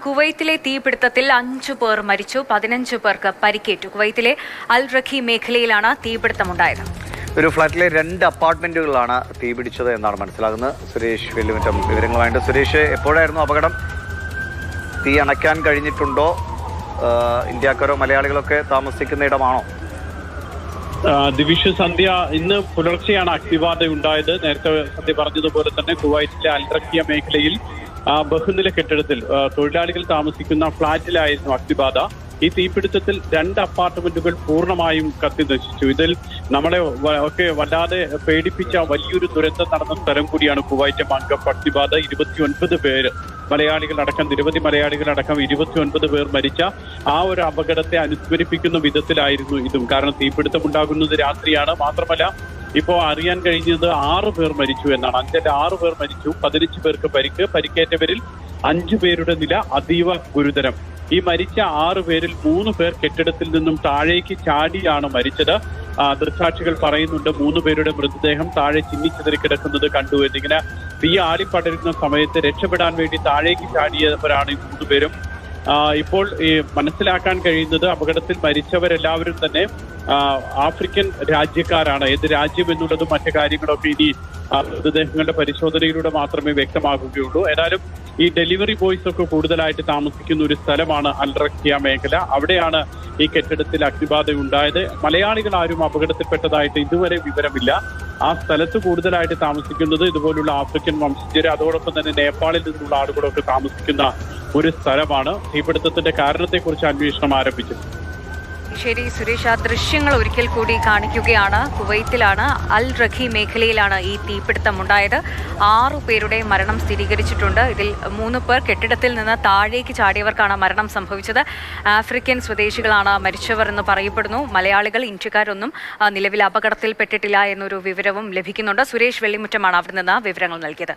കുവൈത്തിലെ തീപിടുത്തത്തിൽ 5 പേർ മരിച്ചു, 15 പേർക്ക് പരിക്കേറ്റു. കുവൈത്തിലെ അൽ റഖി മേഖലയിലാണ് തീപിടുത്തമുണ്ടായത്. ഒരു ഫ്ളാറ്റിലെ 2 അപ്പാർട്ട്മെന്റുകളാണ് തീപിടിച്ചത് എന്നാണ് മനസ്സിലാകുന്നത്. സുരേഷ് വെല്ലുമറ്റം വിവരങ്ങളുമായിട്ട്. സുരേഷ്, എപ്പോഴായിരുന്നു അപകടം? തീ അണയ്ക്കാൻ കഴിഞ്ഞിട്ടുണ്ടോ? ഇന്ത്യക്കാരോ മലയാളികളൊക്കെ താമസിക്കുന്ന ഇടമാണോ? ദിവിഷ്, സന്ധ്യ ഇന്ന് പുലർച്ചെയാണ് അഗ്നിബാധ ഉണ്ടായത്. നേരത്തെ സന്ധ്യ പറഞ്ഞതുപോലെ തന്നെ കുവൈറ്റിലെ അൽ റഖിയ മേഖലയിൽ ബഹുനില കെട്ടിടത്തിൽ തൊഴിലാളികൾ താമസിക്കുന്ന ഫ്ളാറ്റിലായിരുന്നു അഗ്നിബാധ. ഈ തീപിടുത്തത്തിൽ 2 അപ്പാർട്ട്മെന്റുകൾ പൂർണ്ണമായും കത്തി നശിച്ചു. ഇതിൽ നമ്മളെ ഒക്കെ വല്ലാതെ പേടിപ്പിച്ച വലിയൊരു ദുരന്തം നടന്ന സ്ഥലം കൂടിയാണ് കുവൈറ്റ് മംഗം അഗ്നിബാധ. 29 പേര് മലയാളികളടക്കം, നിരവധി മലയാളികളടക്കം 29 പേർ മരിച്ച ആ ഒരു അപകടത്തെ അനുസ്മരിപ്പിക്കുന്ന വിധത്തിലായിരുന്നു ഇതും. കാരണം തീപിടുത്തമുണ്ടാകുന്നത് രാത്രിയാണ്. മാത്രമല്ല, ഇപ്പോൾ അറിയാൻ കഴിഞ്ഞത് 6 പേർ മരിച്ചു എന്നാണ്. 6 പേർ മരിച്ചു, 15 പേർക്ക് പരിക്കേറ്റവരിൽ 5 പേരുടെ നില അതീവ ഗുരുതരം. ഈ മരിച്ച 6 പേരിൽ 3 പേർ കെട്ടിടത്തിൽ നിന്നും താഴേക്ക് ചാടിയാണ് മരിച്ചത്. ദൃക്സാക്ഷികൾ പറയുന്നുണ്ട് 3 പേരുടെ മൃതദേഹം താഴെ ചിന്നിച്ചിതറി കിടക്കുന്നത് കണ്ടു എന്നിങ്ങനെ. തീ ആളിപ്പടരുന്ന സമയത്ത് രക്ഷപ്പെടാൻ വേണ്ടി താഴേക്ക് ചാടിയവരാണ് ഈ 3 പേരും. ഇപ്പോൾ മനസ്സിലാക്കാൻ കഴിയുന്നത് അപകടത്തിൽ മരിച്ചവരെല്ലാവരും തന്നെ ആഫ്രിക്കൻ രാജ്യക്കാരാണ്. ഏത് രാജ്യം എന്നുള്ളതും മറ്റു കാര്യങ്ങളൊക്കെ ഇനി മൃതദേഹങ്ങളുടെ പരിശോധനയിലൂടെ മാത്രമേ വ്യക്തമാകുകയുള്ളൂ. ഏതായാലും ഈ ഡെലിവറി ബോയ്സ് ഒക്കെ കൂടുതലായിട്ട് താമസിക്കുന്ന ഒരു സ്ഥലമാണ് അൽ റഖിയ മേഖല. അവിടെയാണ് ഈ കെട്ടിടത്തിൽ അഗ്നിബാധ ഉണ്ടായത്. മലയാളികൾ ആരും അപകടത്തിൽപ്പെട്ടതായിട്ട് ഇതുവരെ വിവരമില്ല. ആ സ്ഥലത്ത് കൂടുതലായിട്ട് താമസിക്കുന്നത് ഇതുപോലുള്ള ആഫ്രിക്കൻ വംശജര്, അതോടൊപ്പം തന്നെ നേപ്പാളിൽ നിന്നുള്ള ആളുകളൊക്കെ താമസിക്കുന്ന ഒരു സ്ഥലമാണ്. തീപിടുത്തത്തിന്റെ കാരണത്തെക്കുറിച്ച് അന്വേഷണം ആരംഭിച്ചു. ശരി സുരേഷ്, ആ ദൃശ്യങ്ങൾ ഒരിക്കൽ കൂടി കാണിക്കുകയാണ്. കുവൈത്തിലാണ് അൽ റഖി മേഖലയിലാണ് ഈ തീപിടുത്തമുണ്ടായത്. 6 പേരുടെ മരണം സ്ഥിരീകരിച്ചിട്ടുണ്ട്. ഇതിൽ 3 പേർ കെട്ടിടത്തിൽ നിന്ന് താഴേക്ക് ചാടിയവർക്കാണ് മരണം സംഭവിച്ചത്. ആഫ്രിക്കൻ സ്വദേശികളാണ് മരിച്ചവർ എന്ന് പറയപ്പെടുന്നു. മലയാളികൾ, ഇന്ത്യക്കാരൊന്നും നിലവിൽ അപകടത്തിൽപ്പെട്ടിട്ടില്ല എന്നൊരു വിവരവും ലഭിക്കുന്നുണ്ട്. സുരേഷ് വെള്ളിമുറ്റമാണ് അവിടെ നിന്ന് വിവരങ്ങൾ നൽകിയത്.